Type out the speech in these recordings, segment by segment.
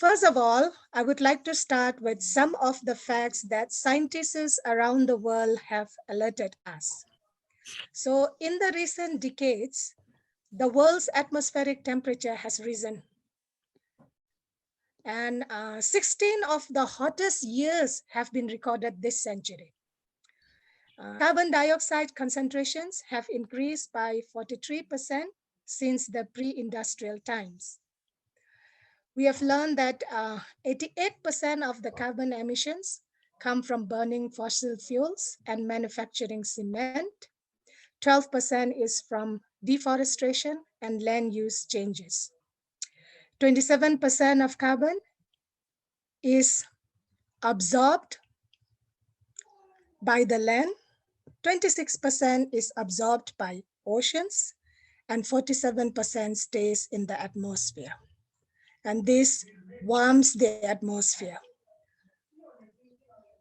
First of all, I would like to start with some of the facts that scientists around the world have alerted us. So in the recent decades, the world's atmospheric temperature has risen. And 16 of the hottest years have been recorded this century. Carbon dioxide concentrations have increased by 43% since the pre-industrial times. We have learned that 88% of the carbon emissions come from burning fossil fuels and manufacturing cement. 12% is from deforestation and land use changes. 27% of carbon is absorbed by the land, 26% is absorbed by oceans, and 47% stays in the atmosphere. And this warms the atmosphere.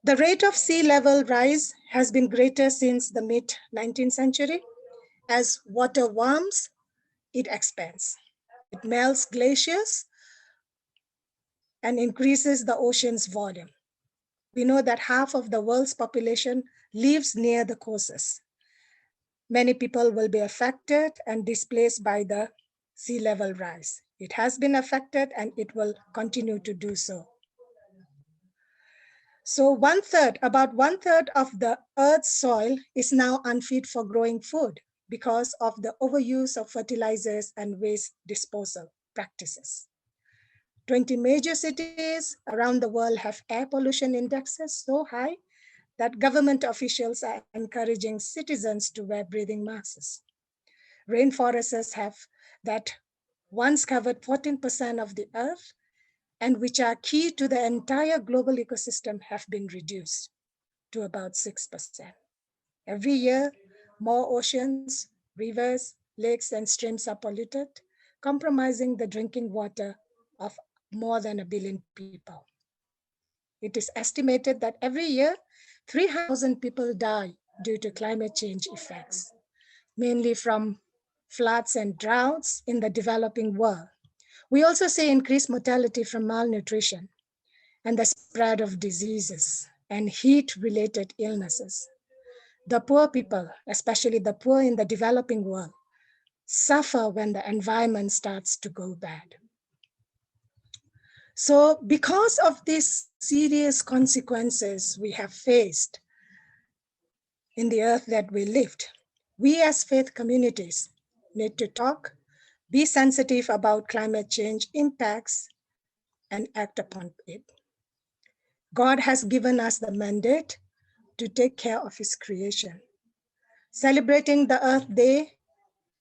The rate of sea level rise has been greater since the mid-19th century. As water warms, it expands. It melts glaciers and increases the ocean's volume. We know that half of the world's population lives near the coasts. Many people will be affected and displaced by the sea level rise. It has been affected and it will continue to do so. So about one third of the Earth's soil is now unfit for growing food because of the overuse of fertilizers and waste disposal practices. 20 major cities around the world have air pollution indexes so high that government officials are encouraging citizens to wear breathing masks. Rainforests have that once covered 14% of the earth and which are key to the entire global ecosystem have been reduced to about 6%. Every year, more oceans, rivers, lakes, and streams are polluted, compromising the drinking water of more than 1 billion people. It is estimated that every year, 300,000 people die due to climate change effects, mainly from floods and droughts in the developing world. We also see increased mortality from malnutrition and the spread of diseases and heat-related illnesses. The poor people, especially the poor in the developing world, suffer when the environment starts to go bad. So because of these serious consequences we have faced in the earth that we lived, we as faith communities need to talk, be sensitive about climate change impacts, and act upon it. God has given us the mandate to take care of his creation. Celebrating the Earth Day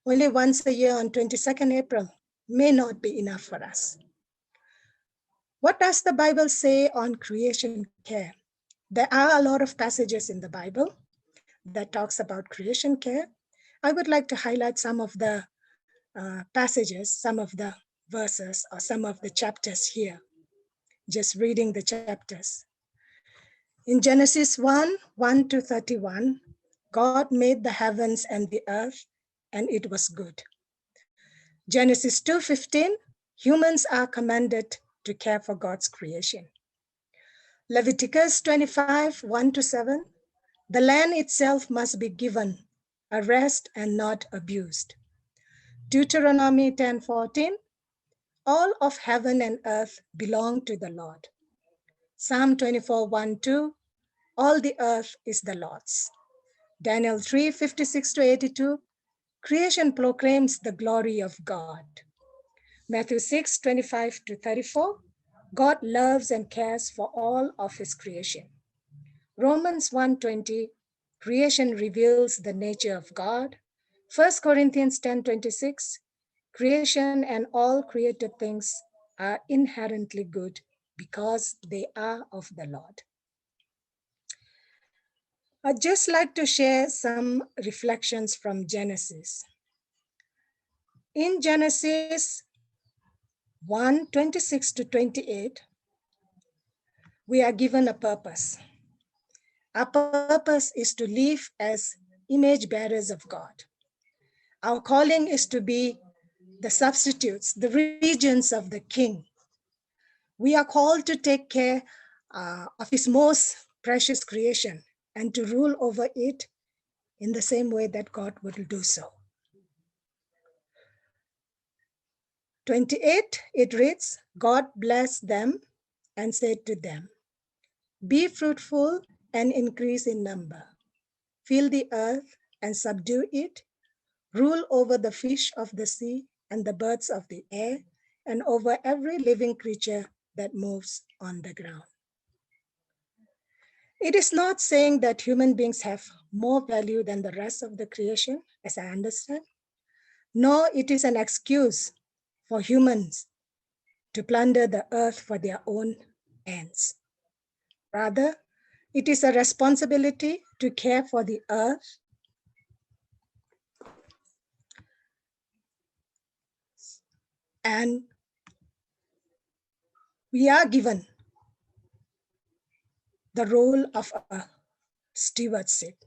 only once a year on 22nd April may not be enough for us. What does the Bible say on creation care? There are a lot of passages in the Bible that talks about creation care. I would like to highlight some of the passages, some of the verses, or some of the chapters here. Just reading the chapters. In Genesis 1:1-31, God made the heavens and the earth, and it was good. Genesis 2:15, humans are commanded to care for God's creation. Leviticus 25:1-7, the land itself must be given a rest and not abused. Deuteronomy 10:14, all of heaven and earth belong to the Lord. Psalm 24:1-2, all the earth is the Lord's. Daniel 3:56-82, creation proclaims the glory of God. Matthew 6:25-34, God loves and cares for all of his creation. Romans 1:20, creation reveals the nature of God. 1 Corinthians 10:26, creation and all created things are inherently good because they are of the Lord. I'd just like to share some reflections from Genesis. In Genesis 1:26-28, we are given a purpose. Our purpose is to live as image bearers of God. Our calling is to be the substitutes, the regents of the King. We are called to take care of his most precious creation and to rule over it in the same way that God would do so. 28, it reads, God blessed them and said to them, be fruitful and increase in number. Fill the earth and subdue it. Rule over the fish of the sea and the birds of the air and over every living creature that moves on the ground. It is not saying that human beings have more value than the rest of the creation, as I understand, nor it is an excuse for humans to plunder the earth for their own ends. Rather, it is a responsibility to care for the earth and we are given the role of a stewardship.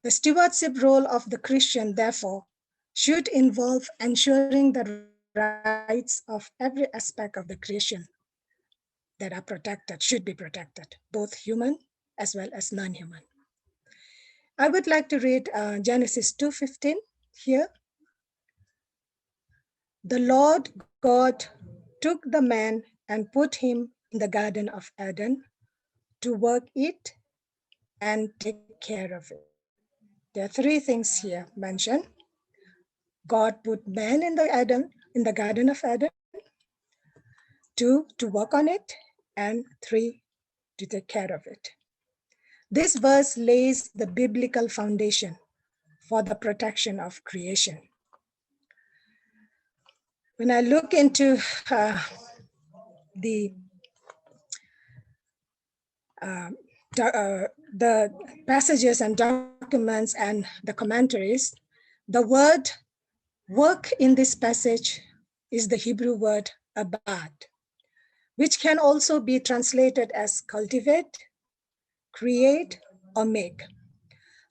The stewardship role of the Christian, therefore, should involve ensuring the rights of every aspect of the creation that are protected, should be protected, both human as well as non-human. I would like to read Genesis 2:15 here. The Lord God took the man and put him in the Garden of Eden to work it and take care of it. There are three things here mentioned. God put man in the Garden of Eden, 2, to work on it, and 3, to take care of it. This verse lays the biblical foundation for the protection of creation. When I look into the passages and documents and the commentaries, the word work in this passage is the Hebrew word abad, which can also be translated as cultivate, create, or make.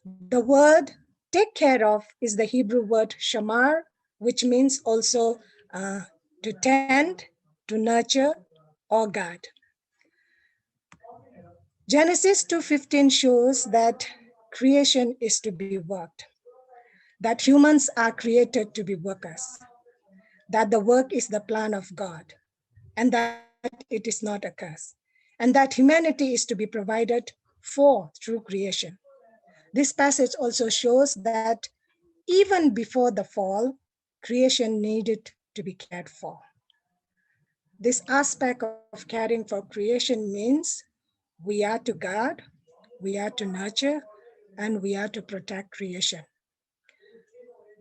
The word take care of is the Hebrew word shamar, which means also to tend, to nurture, or guard. Genesis 2:15 shows that creation is to be worked, that humans are created to be workers, that the work is the plan of God, and that it is not a curse, and that humanity is to be provided for through creation. This passage also shows that even before the fall, creation needed to be cared for. This aspect of caring for creation means we are to guard, we are to nurture, and we are to protect creation,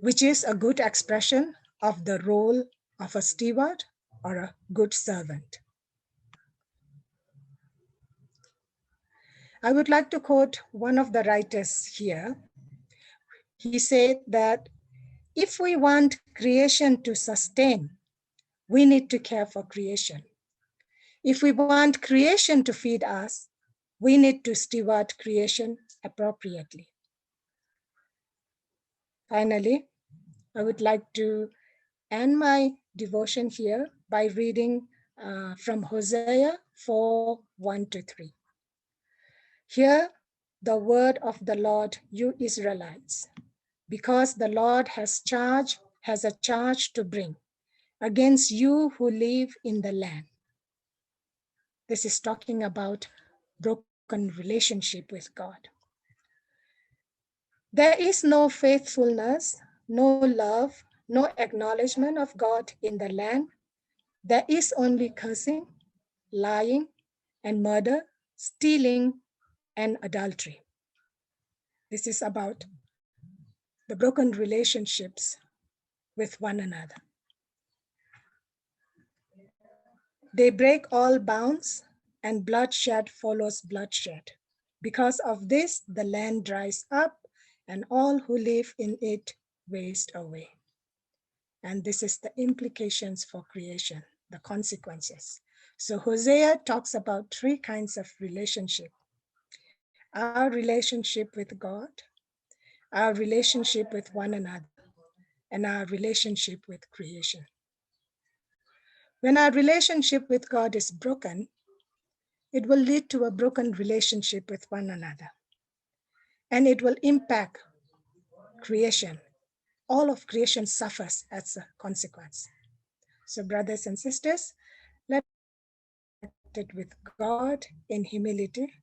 which is a good expression of the role of a steward or a good servant. I would like to quote one of the writers here. He said that if we want creation to sustain, we need to care for creation. If we want creation to feed us, we need to steward creation appropriately. Finally, I would like to end my devotion here by reading from Hosea 4:1-3. Hear the word of the Lord, you Israelites, because the Lord has a charge to bring against you who live in the land. This is talking about broken relationship with God. There is no faithfulness, no love, no acknowledgement of God in the land. There is only cursing, lying, and murder, stealing, and adultery. This is about the broken relationships with one another. They break all bounds, and bloodshed follows bloodshed. Because of this, the land dries up, and all who live in it waste away. And this is the implications for creation, the consequences. So Hosea talks about 3 kinds of relationship: our relationship with God, our relationship with one another, and our relationship with creation. When our relationship with God is broken, it will lead to a broken relationship with one another. And it will impact creation. All of creation suffers as a consequence. So brothers and sisters, let's connect with God in humility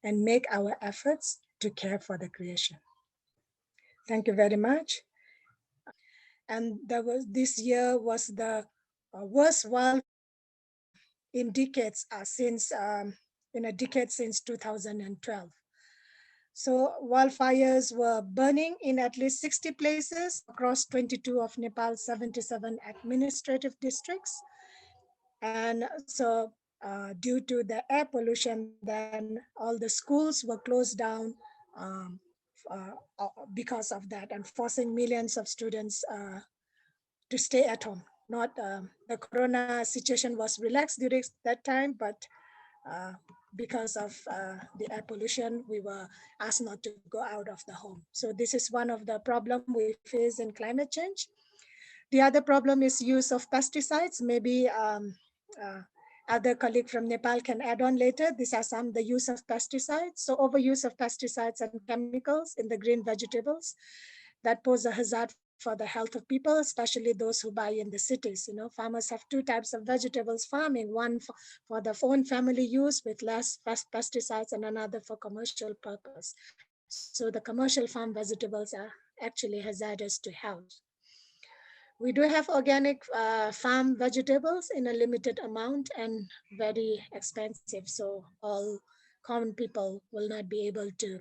and make our efforts to care for the creation. Thank you very much. And this year was the worst wild in decades in a decade since 2012. So wildfires were burning in at least 60 places across 22 of Nepal's 77 administrative districts. And so due to the air pollution, then all the schools were closed down because of that, and forcing millions of students to stay at home. Not the corona situation was relaxed during that time, but because of the air pollution, we were asked not to go out of the home. So this is one of the problems we face in climate change. The other problem is use of pesticides. Maybe other colleague from Nepal can add on later. These are some, the use of pesticides. So overuse of pesticides and chemicals in the green vegetables that pose a hazard for the health of people, especially those who buy in the cities. You know, farmers have two types of vegetables farming, one for their own family use with less pesticides and another for commercial purpose. So the commercial farm vegetables are actually hazardous to health. We do have organic farm vegetables in a limited amount and very expensive. So all common people will not be able to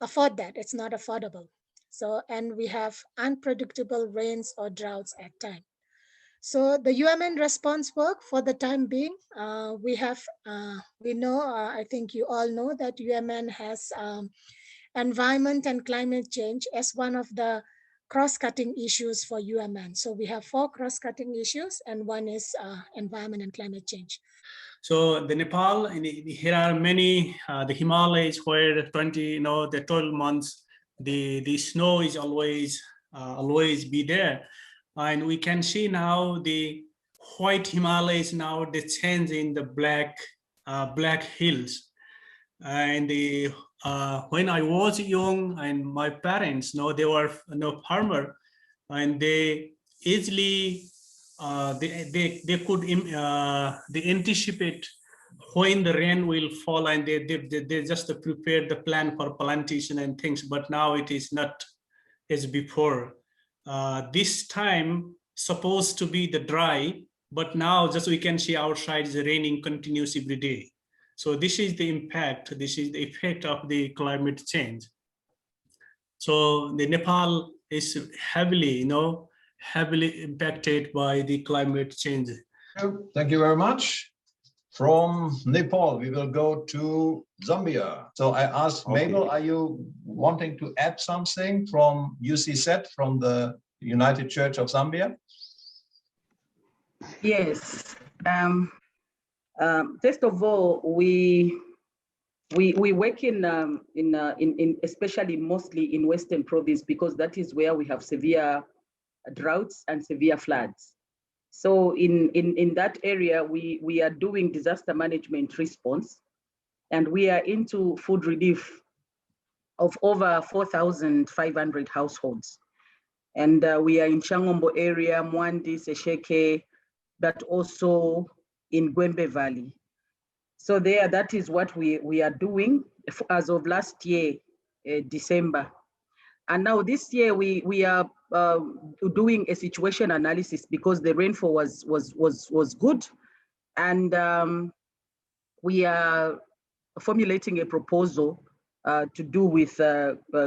afford that. It's not affordable. So, and we have unpredictable rains or droughts at times. So the UMN response work for the time being, we know, I think you all know that UMN has environment and climate change as one of the cross-cutting issues for UMN. So we have 4 cross-cutting issues, and one is environment and climate change. So the Nepal, here are many, the Himalayas where the 12 months, the snow is always be there. And we can see now the white Himalayas now, they change in the black hills. And when I was young, and my parents, they were farmer, and they easily they could they anticipate when the rain will fall, and they just prepare the plan for plantation and things. But now it is not as before. This time supposed to be the dry, but now just we can see outside is raining continuous every day. So this is the impact. This is the effect of the climate change. So the Nepal is heavily impacted by the climate change. Thank you very much. From Nepal, we will go to Zambia. So I asked Mabel, are you wanting to add something from UCZ, from the United Church of Zambia? Yes. First of all, we work in especially mostly in Western Province, because that is where we have severe droughts and severe floods. So in that area, we are doing disaster management response, and we are into food relief of over 4,500 households. And we are in Changombo area, Mwandi, Sesheke, but also in Gwembe Valley. So that is what we are doing as of last year, December. And now this year we are doing a situation analysis, because the rainfall was good, and we are formulating a proposal to do with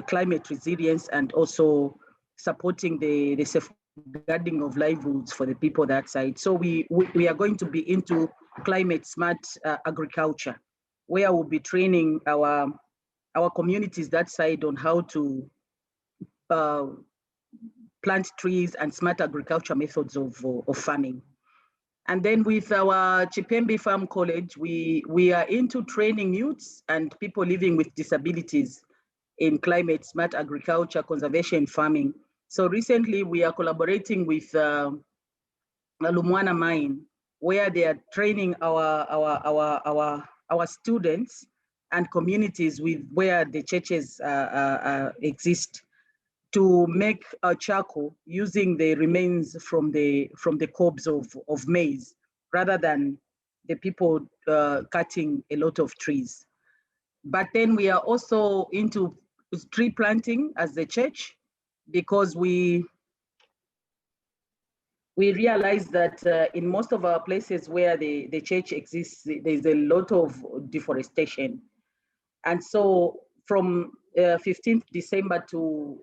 climate resilience, and also supporting the safeguarding of livelihoods for the people that side. So we are going to be into climate smart agriculture, where we'll be training our communities that side on how to plant trees and smart agriculture methods of farming. And then with our Chipembe Farm College, we are into training youths and people living with disabilities in climate smart agriculture, conservation farming. So recently we are collaborating with Lumwana Mine where they are training our students and communities with where the churches exist to make charcoal using the remains from the cobs of maize, rather than the people cutting a lot of trees. But then we are also into tree planting as the church, because we realize that in most of our places where the church exists, there's a lot of deforestation. And so from 15th December to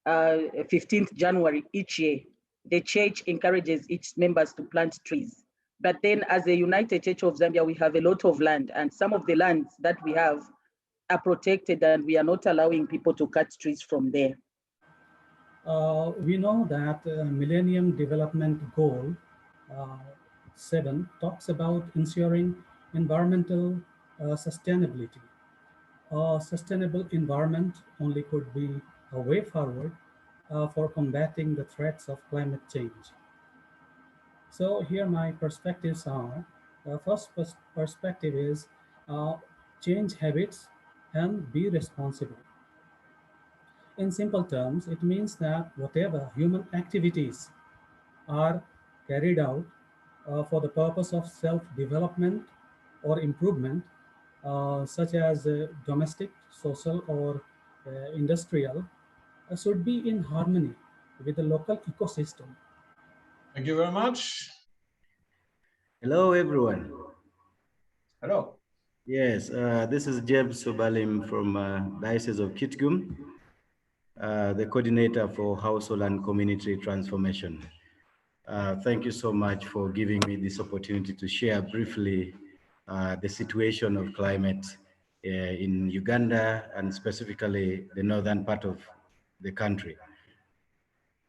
15th January each year, the church encourages its members to plant trees. But then as a United Church of Zambia, we have a lot of land, and some of the lands that we have are protected, and we are not allowing people to cut trees from there. We know that Millennium Development Goal 7 talks about ensuring environmental sustainability. A sustainable environment only could be a way forward for combating the threats of climate change. So here my perspectives are, first perspective is change habits and be responsible. In simple terms, it means that whatever human activities are carried out for the purpose of self-development or improvement, such as domestic, social, or industrial, should be in harmony with the local ecosystem. Thank you very much. Hello, everyone. Hello. Yes, this is James Sobalim from Diocese of Kitgum, the coordinator for household and community transformation. Thank you so much for giving me this opportunity to share briefly the situation of climate in Uganda, and specifically the northern part of the country.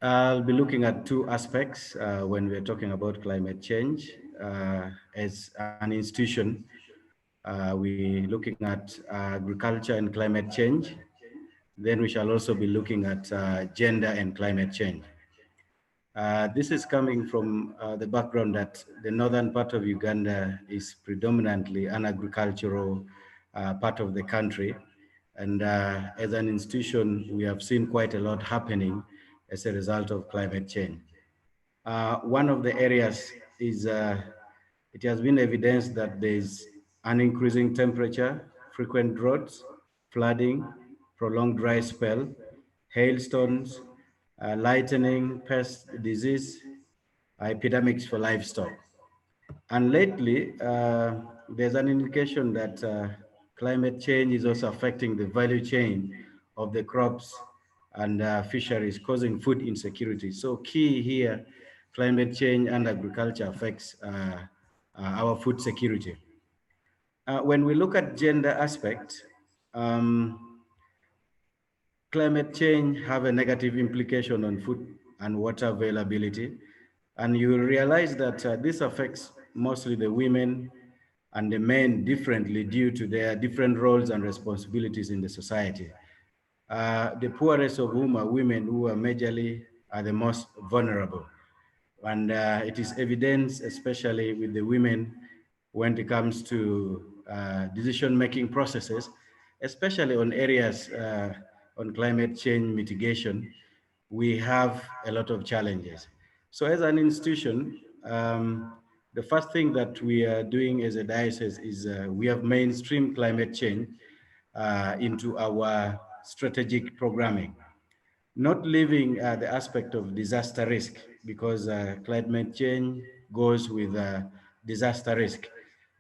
I'll be looking at two aspects when we're talking about climate change. As an institution, we're looking at agriculture and climate change. Then we shall also be looking at gender and climate change. This is coming from the background that the northern part of Uganda is predominantly an agricultural part of the country. And as an institution, we have seen quite a lot happening as a result of climate change. One of the areas is, it has been evidenced that there's an increasing temperature, frequent droughts, flooding, prolonged dry spell, hailstones, lightning, pest disease, epidemics for livestock. And lately, there's an indication that climate change is also affecting the value chain of the crops and fisheries, causing food insecurity. So key here, climate change and agriculture affects our food security. When we look at gender aspect, climate change have a negative implication on food and water availability. And you will realize that this affects mostly the women and the men differently due to their different roles and responsibilities in the society. The poorest of whom are women, who are majorly the most vulnerable. And it is evident, especially with the women, when it comes to decision-making processes, especially on areas on climate change mitigation, we have a lot of challenges. So as an institution, the first thing that we are doing as a diocese is we have mainstream climate change into our strategic programming, not leaving the aspect of disaster risk, because climate change goes with disaster risk.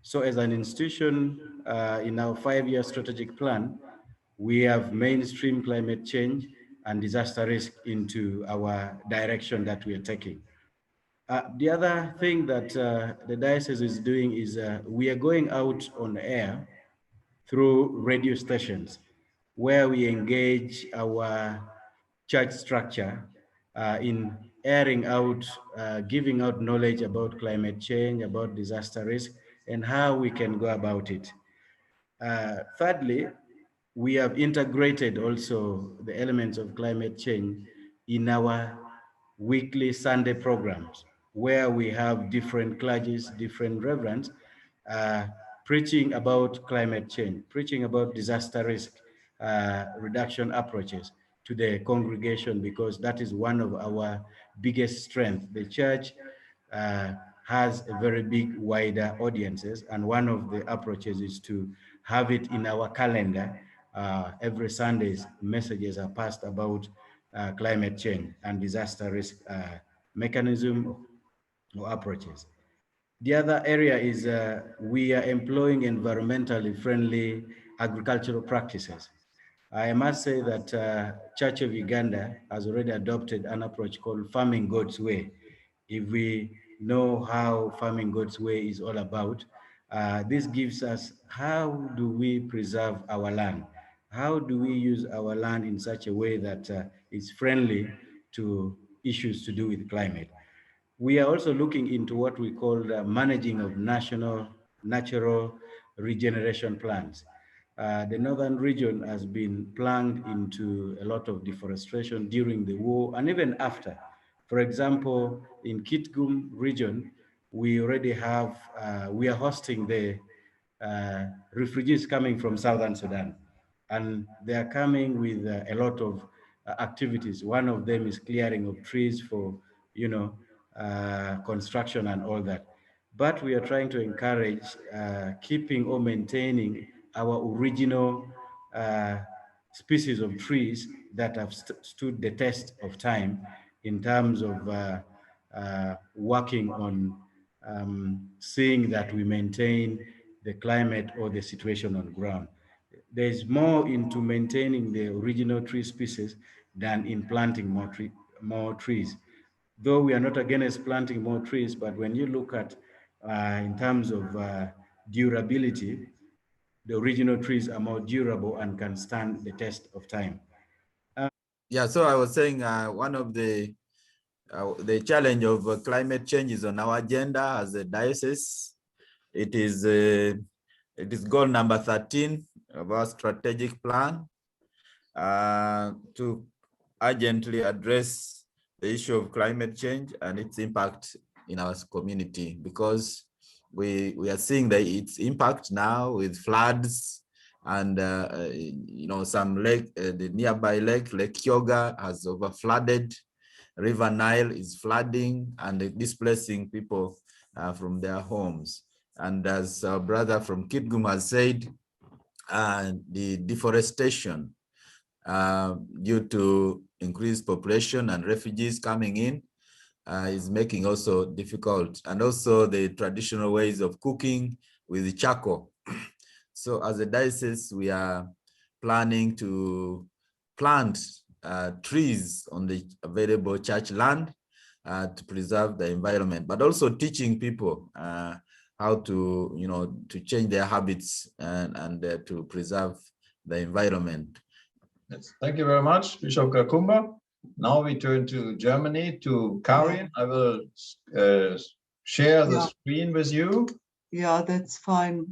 So as an institution, in our 5-year strategic plan, we have mainstream climate change and disaster risk into our direction that we are taking. The other thing that the diocese is doing is we are going out on air through radio stations where we engage our church structure in airing out, giving out knowledge about climate change, about disaster risk, and how we can go about it. Thirdly, we have integrated also the elements of climate change in our weekly Sunday programs. where we have different clergies, different reverends, preaching about climate change, preaching about disaster risk reduction approaches to the congregation, because that is one of our biggest strengths. The church has a very big, wider audiences, and one of the approaches is to have it in our calendar. Every Sunday's messages are passed about climate change and disaster risk mechanism or approaches. The other area is we are employing environmentally friendly agricultural practices. I must say that Church of Uganda has already adopted an approach called farming God's way. If we know how farming God's way is all about, this gives us how do we preserve our land? How do we use our land in such a way that is friendly to issues to do with climate? We are also looking into what we call the managing of natural regeneration plans. The northern region has been plunged into a lot of deforestation during the war and even after. For example, in Kitgum region, we already have, we are hosting the refugees coming from Southern Sudan. And they are coming with a lot of activities. One of them is clearing of trees for, construction and all that. But we are trying to encourage keeping or maintaining our original species of trees that have stood the test of time in terms of working on seeing that we maintain the climate or the situation on ground. There's more into maintaining the original tree species than in planting more trees. Though we are not against planting more trees, but when you look at in terms of durability, the original trees are more durable and can stand the test of time. Yeah, so I was saying one of the challenge of climate change is on our agenda as a diocese. It is goal number 13 of our strategic plan to urgently address the issue of climate change and its impact in our community, because we are seeing its impact now with floods and some lake, the nearby lake Kyoga has overflooded. River Nile is flooding and displacing people from their homes. And as our brother from Kitgum has said, the deforestation due to increased population and refugees coming in is making also difficult. And also the traditional ways of cooking with charcoal. So as a diocese, we are planning to plant trees on the available church land to preserve the environment, but also teaching people how to, to change their habits and to preserve the environment. Yes, thank you very much, Bischof Gakumba. Now we turn to Germany, to Karin. I will share the screen with you. Yeah, that's fine.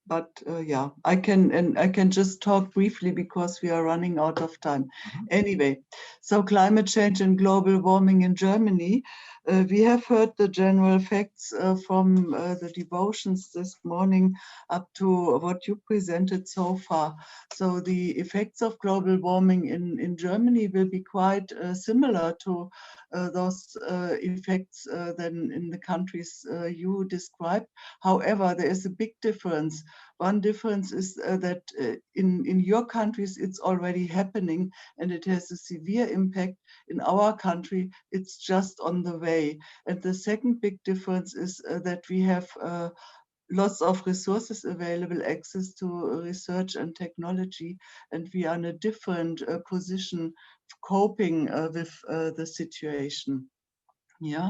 But yeah, I can just talk briefly because we are running out of time. Anyway, so climate change and global warming in Germany. We have heard the general facts from the devotions this morning up to what you presented so far. So the effects of global warming in Germany will be quite similar to those effects than in the countries you described. However, there is a big difference. One difference is that in your countries, it's already happening and it has a severe impact. In our country, it's just on the way. And the second big difference is that we have lots of resources available, access to research and technology, and we are in a different position coping with the situation. Yeah.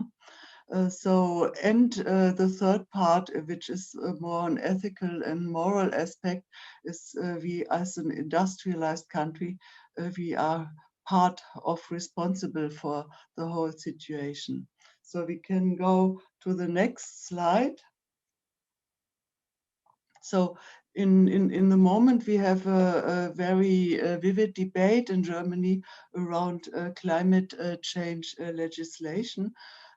The third part, which is more an ethical and moral aspect, is we as an industrialized country, we are part of responsible for the whole situation. So we can go to the next slide. So in the moment, we have a very vivid debate in Germany around climate change legislation.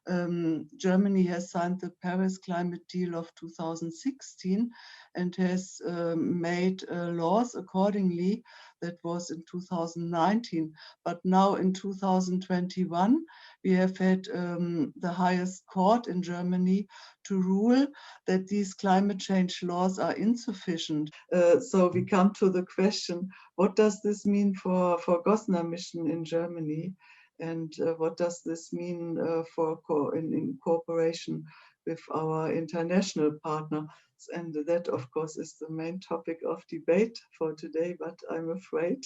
Germany has signed the Paris Climate Deal of 2016 and has made laws accordingly. That was in 2019. But now in 2021, we have had the highest court in Germany to rule that these climate change laws are insufficient. So we come to the question, what does this mean for Gossner Mission in Germany? And what does this mean in cooperation with our international partner? And that, of course, is the main topic of debate for today, but I'm afraid,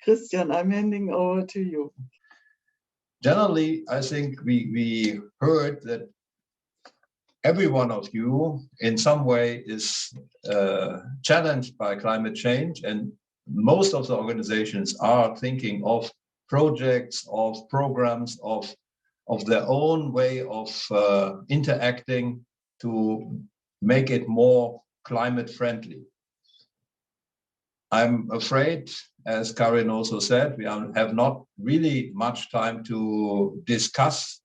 Christian, I'm handing over to you. Generally, I think we heard that every one of you in some way is challenged by climate change, and most of the organizations are thinking of projects, of programs, of their own way of interacting to make it more climate friendly. I'm afraid, as Karin also said, we have not really much time to discuss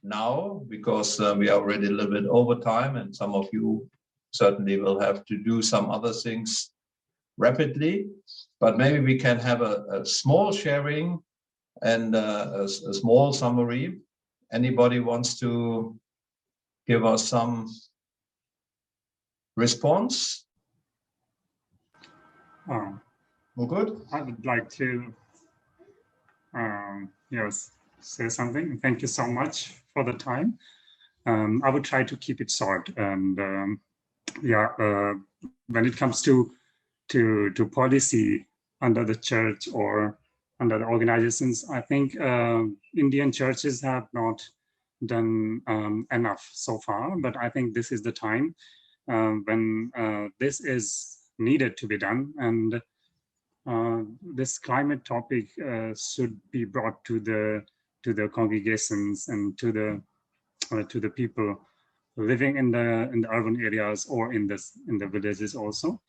now because we are already a little bit over time, and some of you certainly will have to do some other things rapidly. But maybe we can have a small sharing and a small summary. Anybody wants to give us some response? Good. I would like to yes, say something. Thank you so much for the time. I would try to keep it short. And when it comes to policy under the church or under the organizations, I think Indian churches have not done enough so far, but I think this is the time when this is needed to be done, and this climate topic should be brought to the congregations and to the people living in the urban areas or in the villages also,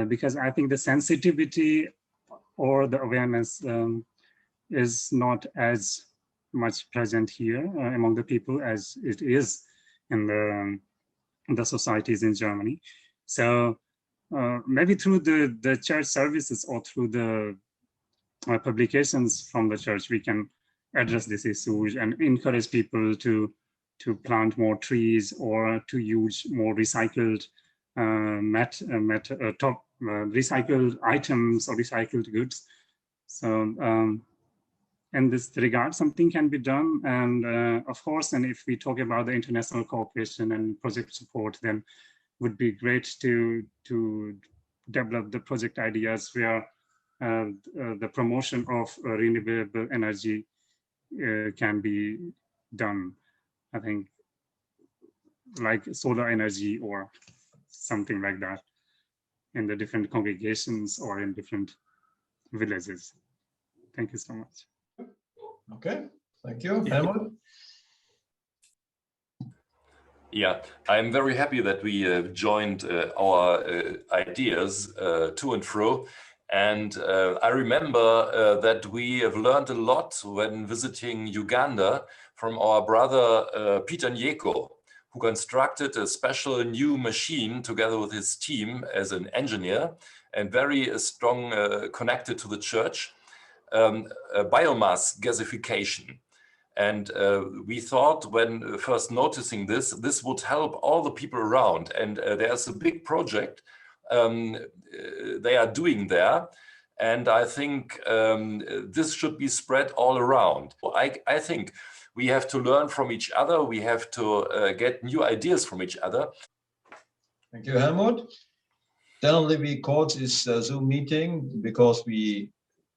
because I think the sensitivity or the awareness is not as much present here among the people as it is in the societies in Germany. So maybe through the church services or through the publications from the church, we can address this issue and encourage people to plant more trees or to use more recycled recycled items or recycled goods. So in this regard, something can be done. And of course, and if we talk about the international cooperation and project support, then would be great to develop the project ideas where the promotion of renewable energy can be done. I think like solar energy or something like that in the different congregations or in different villages. Thank you so much. Okay, thank you. Helmut? Yeah, I'm very happy that we joined our ideas to and fro. And I remember that we have learned a lot when visiting Uganda from our brother Peter Nyeko, who constructed a special new machine together with his team as an engineer and very strong connected to the church, biomass gasification. And we thought when first noticing this would help all the people around. And there's a big project they are doing there. And I think this should be spread all around. I think we have to learn from each other. We have to get new ideas from each other. Thank you, Helmut. Generally, we called this Zoom meeting because we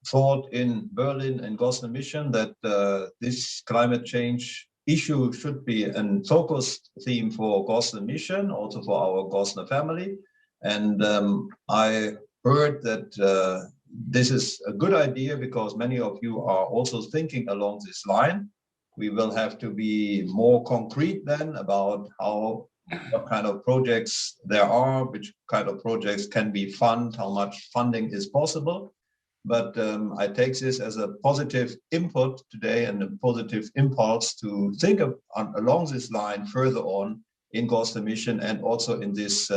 thought in Berlin and Gossner Mission that this climate change issue should be a focused theme for Gossner Mission, also for our Gossner family. And I heard that this is a good idea because many of you are also thinking along this line. We will have to be more concrete then about what kind of projects there are, which kind of projects can be funded, how much funding is possible. but I take this as a positive input today and a positive impulse to think of, along this line further on in Gossner Mission and also in this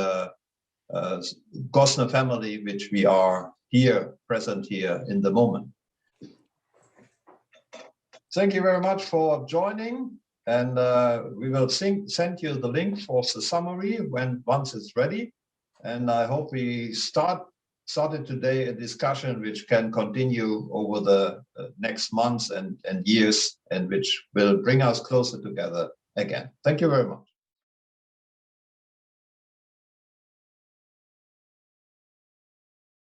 Gossner family, which we are here, present here in the moment. Thank you very much for joining, and we will send you the link for the summary once it's ready. And I hope we started today a discussion which can continue over the next months and years, and which will bring us closer together again. Thank you very much.